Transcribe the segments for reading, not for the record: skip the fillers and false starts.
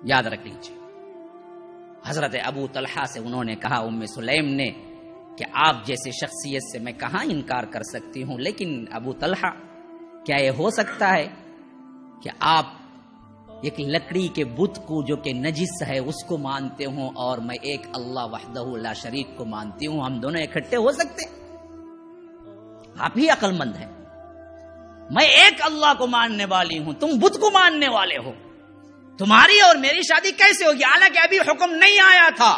یاد رکھ لیجیے. حضرت ابو طلحہ سے انہوں نے کہا ام سلیم نے کہ آپ جیسے شخصیت سے میں کہاں انکار کر سکتی ہوں، لیکن ابو طلحہ کیا یہ ہو سکتا ہے کہ آپ ایک لکڑی کے بت کو جو کہ نجس ہے اس کو مانتے ہوں اور میں ایک اللہ وحدہ لا شریک کو مانتی ہوں، ہم دونوں اکٹھے ہو سکتے ہیں؟ آپ ہی عقل مند ہیں. میں ایک اللہ کو ماننے والی ہوں، تم بت کو ماننے والے ہو، تمہاری اور میری شادی کیسے ہوگی؟ حالانکہ ابھی حکم نہیں آیا تھا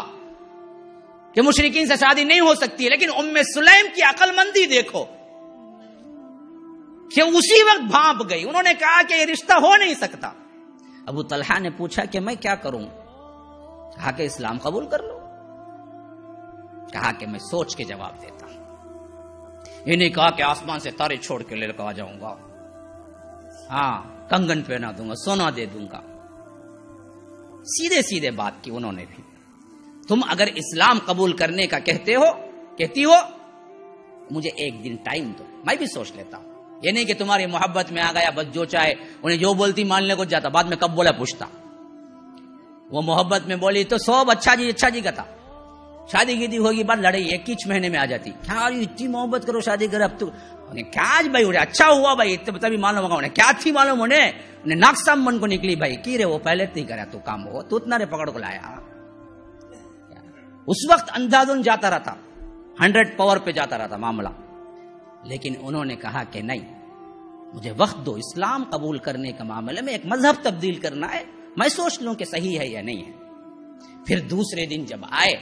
کہ مشرکین سے شادی نہیں ہو سکتی، لیکن ام سلیم کی عقل مندی دیکھو کہ اسی وقت بھانپ گئی. انہوں نے کہا کہ یہ رشتہ ہو نہیں سکتا. ابو طلحہ نے پوچھا کہ میں کیا کروں؟ کہا کہ اسلام قبول کر لو. کہا کہ میں سوچ کے جواب دیتا ہوں. یہ نہیں کہا کہ آسمان سے تارے چھوڑ کے لے کر آ جاؤں گا، ہاں کنگن پہنا دوں گا، سونا دے دوں گا. سیدھے سیدھے بات کی انہوں نے بھی. تم اگر اسلام قبول کرنے کا کہتی ہو مجھے ایک دن ٹائم دو، میں بھی سوچ لیتا ہوں. یہ نہیں کہ تمہاری محبت میں آ گیا بس جو چاہے انہیں جو بولتی ماننے کو جاتا، بعد میں کب بولا پوچھتا. وہ محبت میں بولی تو سب اچھا جی کا تھا. شادی کی تھی ہوگی بات لڑائی 21 مہینے میں آ جاتی. کیا اتنی محبت کرو شادی کرے اب تو کیا بھائی انہیں اچھا ہوا بھائی تبھی معلوم ہوگا انہیں کیا تھی معلوم انہیں ناقصام من کو نکلی بھائی کی رے وہ پہلے نہیں کرا تو کام ہو تو اتنا رے پکڑ کو لایا. اس وقت اندھادھن جاتا رہتا، 100 پاور پہ جاتا رہتا معاملہ. لیکن انہوں نے کہا کہ نہیں، مجھے وقت دو، اسلام قبول کرنے کا معاملے میں ایک مذہب تبدیل کرنا ہے، میں سوچ لوں کہ صحیح ہے یا نہیں ہے. پھر دوسرے دن جب آئے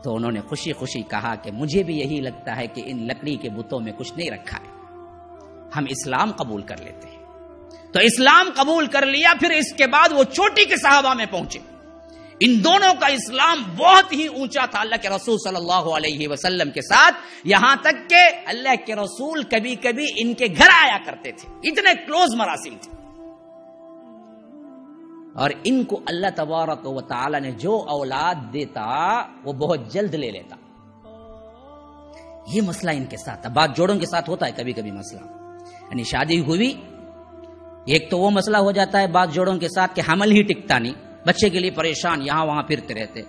تو انہوں نے خوشی خوشی کہا کہ مجھے بھی یہی لگتا ہے کہ ان لکڑی کے بتوں میں کچھ نہیں رکھا ہے، ہم اسلام قبول کر لیتے ہیں. تو اسلام قبول کر لیا. پھر اس کے بعد وہ چوٹی کے صحابہ میں پہنچے. ان دونوں کا اسلام بہت ہی اونچا تھا اللہ کے رسول صلی اللہ علیہ وسلم کے ساتھ، یہاں تک کہ اللہ کے رسول کبھی کبھی ان کے گھر آیا کرتے تھے، اتنے کلوز مراسم تھے. اور ان کو اللہ تبارک و تعالی نے جو اولاد دیتا وہ بہت جلد لے لیتا. یہ مسئلہ ان کے ساتھ تھا. بعض جوڑوں کے ساتھ ہوتا ہے کبھی کبھی مسئلہ، یعنی شادی ہوئی ایک تو وہ مسئلہ ہو جاتا ہے بعض جوڑوں کے ساتھ کہ حمل ہی ٹکتا نہیں، بچے کے لیے پریشان، یہاں وہاں پھرتے رہتے،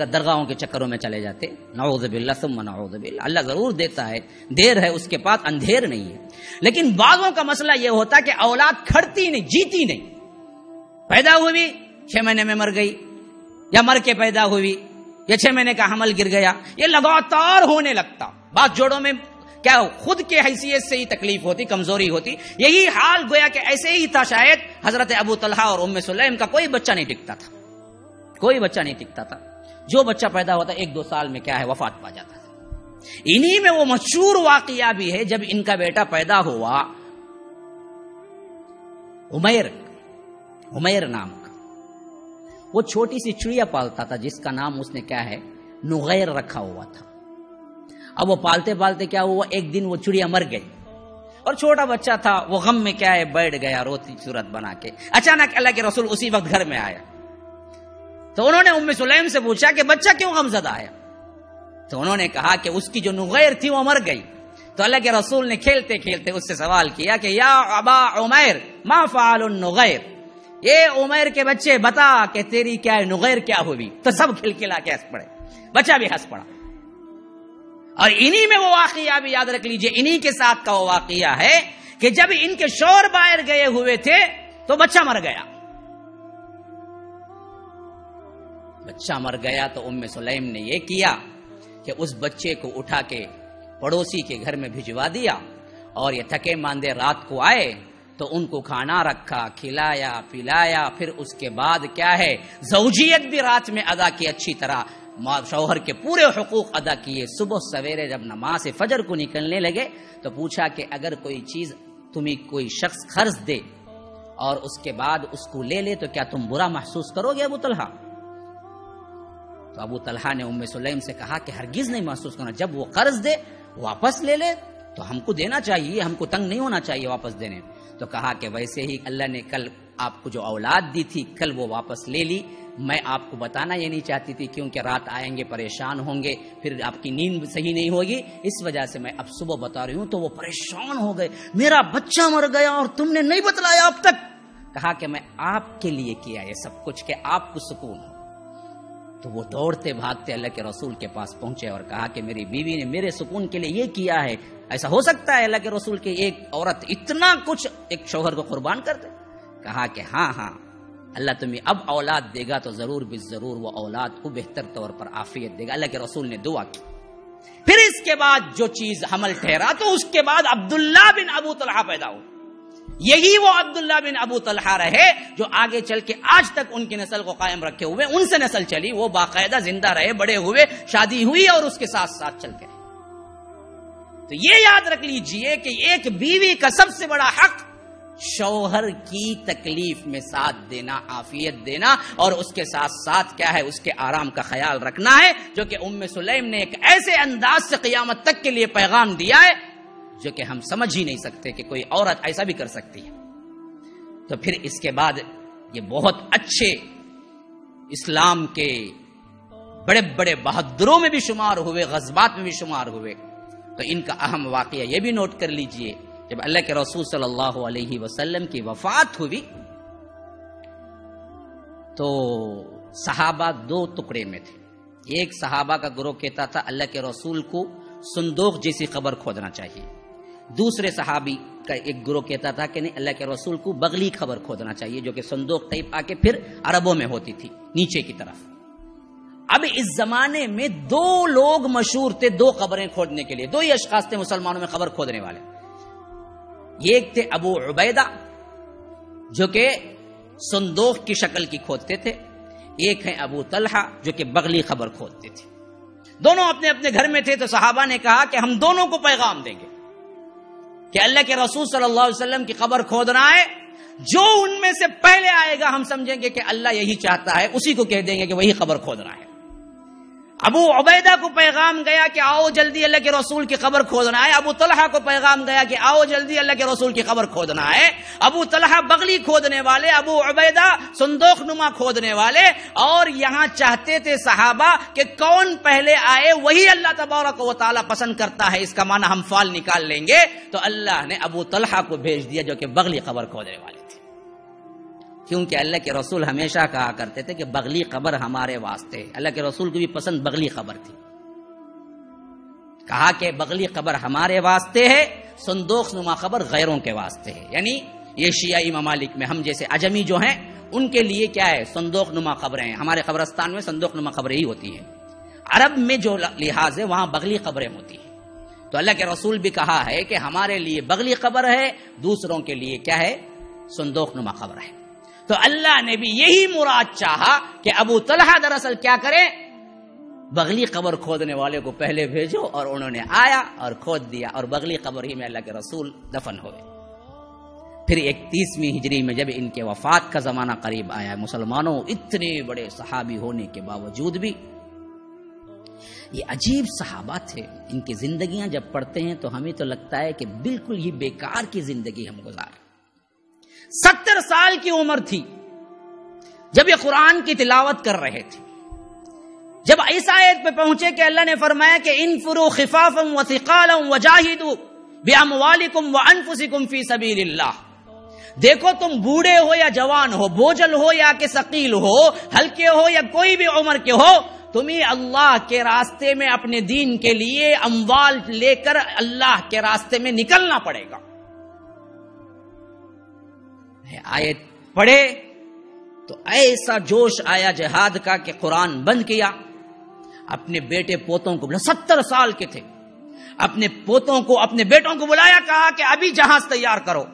درگاہوں کے چکروں میں چلے جاتے. نعوذ باللہ ثم نعوذ باللہ. اللہ ضرور دیتا ہے، دیر ہے اس کے پاس، اندھیر نہیں ہے. لیکن بعضوں کا مسئلہ یہ ہوتا کہ اولاد کھڑتی نہیں، جیتی نہیں. پیدا ہوئی 6 مہینے میں مر گئی، یا مر کے پیدا ہوئی، یا 6 مہینے کا حمل گر گیا. یہ لگاتار ہونے لگتا. بعض جوڑوں میں کیا خود کے حیثیت سے ہی تکلیف ہوتی، کمزوری ہوتی. یہی حال گویا کہ ایسے ہی تھا. شاید حضرت ابو طلحہ اور ام سلیم کا کوئی بچہ نہیں ٹکتا تھا، کوئی بچہ نہیں ٹکتا تھا. جو بچہ پیدا ہوتا 1-2 سال میں کیا ہے وفات پا جاتا تھا. انہی میں وہ مشہور واقعہ بھی ہے جب ان کا بیٹا پیدا ہوا، عمیر نام کا. وہ چھوٹی سی چڑیا پالتا تھا جس کا نام اس نے کیا ہے نغیر رکھا ہوا تھا. اب وہ پالتے پالتے کیا ہوا، ایک دن وہ چڑیا مر گئی اور چھوٹا بچہ تھا وہ غم میں کیا ہے بیٹھ گیا روتی صورت بنا کے. اچانک اللہ کے رسول اسی وقت گھر میں آیا تو انہوں نے ام سلیم سے پوچھا کہ بچہ کیوں غم زدہ آیا؟ تو انہوں نے کہا کہ اس کی جو نغیر تھی وہ مر گئی. تو اللہ کے رسول نے کھیلتے کھیلتے اس سے سوال کیا کہ یا ابا عمیر ما فعل النغیر، یہ عمیر کے بچے بتا کہ تیری کیا ہے نغیر کیا ہوئی. تو سب کھلکھلا کے ہنس پڑے، بچہ بھی ہنس پڑا. اور انہی میں وہ واقعہ بھی یاد رکھ لیجئے، انہی کے ساتھ کا وہ واقعہ ہے کہ جب ان کے شوہر باہر گئے ہوئے تھے تو بچہ مر گیا. بچہ مر گیا تو ام سلیم نے یہ کیا کہ اس بچے کو اٹھا کے پڑوسی کے گھر میں بھجوا دیا، اور یہ تھکے ماندے رات کو آئے تو ان کو کھانا رکھا، کھلایا پلایا. پھر اس کے بعد کیا ہے زوجیت بھی رات میں ادا کی اچھی طرح، شوہر کے پورے حقوق ادا کیے. صبح سویرے جب نماز فجر کو نکلنے لگے تو پوچھا کہ اگر کوئی چیز تمہیں کوئی شخص قرض دے اور اس کے بعد اس کو لے لے تو کیا تم برا محسوس کرو گے ابو طلحہ؟ تو ابو طلحہ نے ام سلیم سے کہا کہ ہرگز نہیں محسوس کرنا، جب وہ قرض دے واپس لے لے تو ہم کو دینا چاہیے، ہم کو تنگ نہیں ہونا چاہیے واپس دینے. تو کہا کہ ویسے ہی اللہ نے کل آپ کو جو اولاد دی تھی کل وہ واپس لے لی. میں آپ کو بتانا یہ نہیں چاہتی تھی کیونکہ رات آئیں گے پریشان ہوں گے، پھر آپ کی نیند صحیح نہیں ہوگی، اس وجہ سے میں اب صبح بتا رہی ہوں. تو وہ پریشان ہو گئے، میرا بچہ مر گیا اور تم نے نہیں بتلایا اب تک. کہا کہ میں آپ کے لیے کیا یہ سب کچھ کہ آپ کو سکون ہو. تو وہ دوڑتے بھاگتے اللہ کے رسول کے پاس پہنچے اور کہا کہ میری بیوی نے میرے سکون کے لیے یہ کیا ہے. ایسا ہو سکتا ہے اللہ کے رسول کے ایک عورت اتنا کچھ ایک شوہر کو قربان کر دے؟ کہا کہ ہاں ہاں اللہ تمہیں اب اولاد دے گا تو ضرور ضرور وہ اولاد کو بہتر طور پر عافیت دے گا. اللہ کے رسول نے دعا کی. پھر اس کے بعد جو چیز حمل ٹھہرا تو اس کے بعد عبداللہ بن ابو طلحہ پیدا ہو. یہی وہ عبداللہ بن ابو طلحہ رہے جو آگے چل کے آج تک ان کی نسل کو قائم رکھے ہوئے. ان سے نسل چلی, وہ باقاعدہ زندہ رہے, بڑے ہوئے, شادی ہوئی اور اس کے ساتھ ساتھ چلتے رہے. تو یہ یاد رکھ لیجئے کہ ایک بیوی کا سب سے بڑا حق شوہر کی تکلیف میں ساتھ دینا, عافیت دینا, اور اس کے ساتھ ساتھ کیا ہے اس کے آرام کا خیال رکھنا ہے, جو کہ ام سلیم نے ایک ایسے انداز سے قیامت تک کے لیے پیغام دیا ہے جو کہ ہم سمجھ ہی نہیں سکتے کہ کوئی عورت ایسا بھی کر سکتی ہے. تو پھر اس کے بعد یہ بہت اچھے اسلام کے بڑے بڑے بہادروں میں بھی شمار ہوئے, غزوات میں بھی شمار ہوئے. تو ان کا اہم واقعہ یہ بھی نوٹ کر لیجئے, جب اللہ کے رسول صلی اللہ علیہ وسلم کی وفات ہوئی تو صحابہ دو ٹکڑے میں تھے. ایک صحابہ کا گروہ کہتا تھا اللہ کے رسول کو صندوق جیسی قبر کھودنا چاہیے. دوسرے صحابی کا ایک گروہ کہتا تھا کہ نہیں, اللہ کے رسول کو بغلی قبر کھودنا چاہیے, جو کہ صندوق ٹائپ آ کے پھر عربوں میں ہوتی تھی نیچے کی طرف. اب اس زمانے میں دو لوگ مشہور تھے دو قبریں کھودنے کے لیے, دو ہی اشخاص تھے مسلمانوں میں قبر کھودنے والے. ایک تھے ابو عبیدہ جو کہ صندوق کی شکل کی کھودتے تھے, ایک ہیں ابو طلحہ جو کہ بغلی قبر کھودتے تھے. دونوں اپنے اپنے گھر میں تھے. تو صحابہ نے کہا کہ ہم دونوں کو پیغام دیں گے کہ اللہ کے رسول صلی اللہ علیہ وسلم کی قبر کھودنا ہے, جو ان میں سے پہلے آئے گا ہم سمجھیں گے کہ اللہ یہی چاہتا ہے, اسی کو کہہ دیں گے کہ وہی قبر کھودنا ہے. ابو عبیدہ کو پیغام گیا کہ آؤ جلدی اللہ کے رسول کی قبر کھودنا ہے. ابو طلحہ کو پیغام گیا کہ آؤ جلدی اللہ کے رسول کی قبر کھودنا ہے. ابو طلحہ بغلی کھودنے والے, ابو عبیدہ صندوق نما کھودنے والے. اور یہاں چاہتے تھے صحابہ کہ کون پہلے آئے وہی اللہ تبارک و تعالی پسند کرتا ہے, اس کا معنی ہم فال نکال لیں گے. تو اللہ نے ابو طلحہ کو بھیج دیا جو کہ بغلی قبر کھودنے والے تھے, کیونکہ اللہ کے رسول ہمیشہ کہا کرتے تھے کہ بغلی قبر ہمارے واسطے. اللہ کے رسول کو بھی پسند بغلی قبر تھی. کہا کہ بغلی قبر ہمارے واسطے ہے, صندوق نما قبر غیروں کے واسطے ہے. یعنی یہ شیعی ممالک میں ہم جیسے عجمی جو ہیں ان کے لیے کیا ہے صندوق نما قبریں ہیں. ہمارے قبرستان میں صندوق نما قبریں ہی ہوتی ہیں. عرب میں جو لحاظ ہے وہاں بغلی قبریں ہوتی ہیں. تو اللہ کے رسول بھی کہا ہے کہ ہمارے لیے بغلی قبر ہے, دوسروں کے لیے کیا ہے صندوق نما قبر ہے. تو اللہ نے بھی یہی مراد چاہا کہ ابو طلحہ دراصل کیا کرے, بغلی قبر کھودنے والے کو پہلے بھیجو, اور انہوں نے آیا اور کھود دیا, اور بغلی قبر ہی میں اللہ کے رسول دفن ہوئے. پھر 31ویں ہجری میں جب ان کے وفات کا زمانہ قریب آیا, مسلمانوں اتنے بڑے صحابی ہونے کے باوجود بھی یہ عجیب صحابہ تھے. ان کی زندگیاں جب پڑھتے ہیں تو ہمیں تو لگتا ہے کہ بالکل ہی بیکار کی زندگی ہم گزار. 70 سال کی عمر تھی جب یہ قرآن کی تلاوت کر رہے تھے. جب اس آیت پہ پہنچے کہ اللہ نے فرمایا کہ انفروا خفافا وثقالا وجاہدوا باموالکم وانفسکم فی سبیل اللہ. دیکھو تم بوڑھے ہو یا جوان ہو, بوجھل ہو یا کہ ثقیل ہو, ہلکے ہو یا کوئی بھی عمر کے ہو, تمہیں اللہ کے راستے میں اپنے دین کے لیے اموال لے کر اللہ کے راستے میں نکلنا پڑے گا. آیت پڑھے تو ایسا جوش آیا جہاد کا کہ قرآن بند کیا. اپنے بیٹے پوتوں کو 70 سال کے تھے, اپنے پوتوں کو اپنے بیٹوں کو بلایا, کہا کہ ابھی جہاز تیار کرو,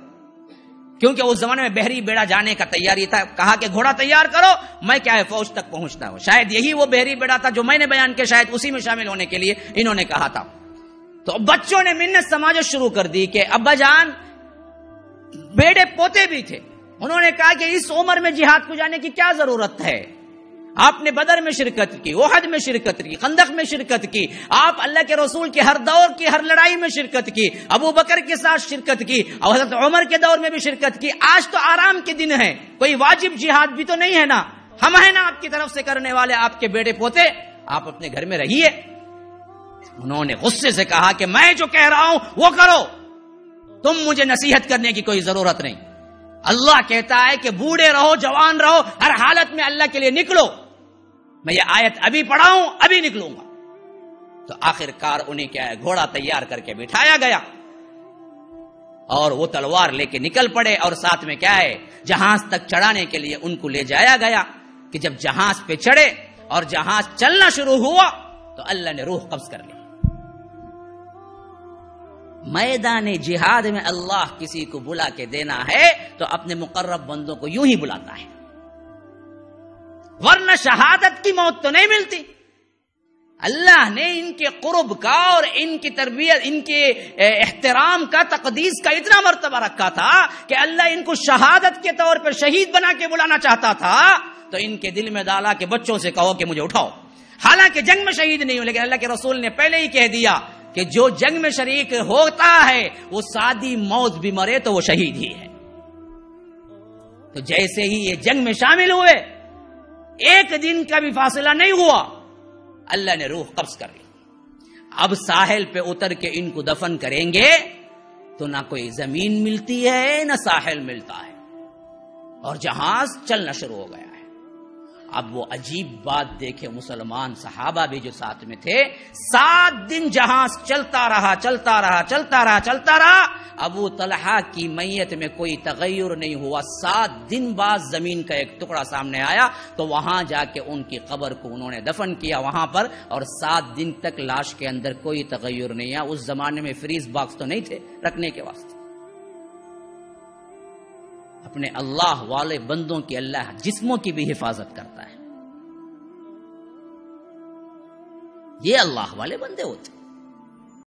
کیونکہ اس زمانے میں بحری بیڑا جانے کا تیاری تھا. کہا کہ گھوڑا تیار کرو, میں کیا ہے فوج تک پہنچتا ہوں. شاید یہی وہ بحری بیڑا تھا جو میں نے بیان کیا, شاید اسی میں شامل ہونے کے لیے انہوں نے کہا تھا. تو بچوں نے منت سماجت شروع کر دی کہ ابا جان, بیٹے پوتے بھی تھے, انہوں نے کہا کہ اس عمر میں جہاد کو جانے کی کیا ضرورت ہے. آپ نے بدر میں شرکت کی, احد میں شرکت کی, خندق میں شرکت کی, آپ اللہ کے رسول کی ہر دور کی ہر لڑائی میں شرکت کی, ابو بکر کے ساتھ شرکت کی, اور حضرت عمر کے دور میں بھی شرکت کی. آج تو آرام کے دن ہے, کوئی واجب جہاد بھی تو نہیں ہے نا, ہم ہیں نا آپ کی طرف سے کرنے والے, آپ کے بیٹے پوتے, آپ اپنے گھر میں رہیے. انہوں نے غصے سے کہا کہ میں جو کہہ رہا ہوں وہ کرو, تم مجھے نصیحت کرنے کی کوئی ضرورت نہیں. اللہ کہتا ہے کہ بوڑھے رہو جوان رہو ہر حالت میں اللہ کے لیے نکلو. میں یہ آیت ابھی پڑھاؤں ابھی نکلوں گا. تو آخر کار انہیں کیا ہے گھوڑا تیار کر کے بٹھایا گیا اور وہ تلوار لے کے نکل پڑے. اور ساتھ میں کیا ہے جہاز تک چڑھانے کے لیے ان کو لے جایا گیا کہ جب جہاز پہ چڑھے اور جہاز چلنا شروع ہوا تو اللہ نے روح قبض کر لی. میدان جہاد میں اللہ کسی کو بلا کے دینا ہے تو اپنے مقرب بندوں کو یوں ہی بلاتا ہے، ورنہ شہادت کی موت تو نہیں ملتی. اللہ نے ان کے قرب کا اور ان کی تربیت ان کے احترام کا تقدیس کا اتنا مرتبہ رکھا تھا کہ اللہ ان کو شہادت کے طور پر شہید بنا کے بلانا چاہتا تھا تو ان کے دل میں ڈالا کہ بچوں سے کہو کہ مجھے اٹھاؤ. حالانکہ جنگ میں شہید نہیں ہوں، لیکن اللہ کے رسول نے پہلے ہی کہہ دیا کہ جو جنگ میں شریک ہوتا ہے وہ سادی موت بھی مرے تو وہ شہید ہی ہے. تو جیسے ہی یہ جنگ میں شامل ہوئے ایک دن کا بھی فاصلہ نہیں ہوا اللہ نے روح قبض کر لی. اب ساحل پہ اتر کے ان کو دفن کریں گے تو نہ کوئی زمین ملتی ہے نہ ساحل ملتا ہے اور جہاز چلنا شروع ہو گیا ہے. اب وہ عجیب بات دیکھے مسلمان صحابہ بھی جو ساتھ میں تھے. 7 دن جہاز چلتا رہا چلتا رہا چلتا رہا چلتا رہا. ابو طلحہ کی میت میں کوئی تغیر نہیں ہوا. 7 دن بعد زمین کا ایک ٹکڑا سامنے آیا تو وہاں جا کے ان کی قبر کو انہوں نے دفن کیا وہاں پر. اور 7 دن تک لاش کے اندر کوئی تغیر نہیں آیا. اس زمانے میں فریز باکس تو نہیں تھے رکھنے کے واسطے. اپنے اللہ والے بندوں کی اللہ جسموں کی بھی حفاظت کرتا ہے. یہ اللہ والے بندے ہوتے ہیں.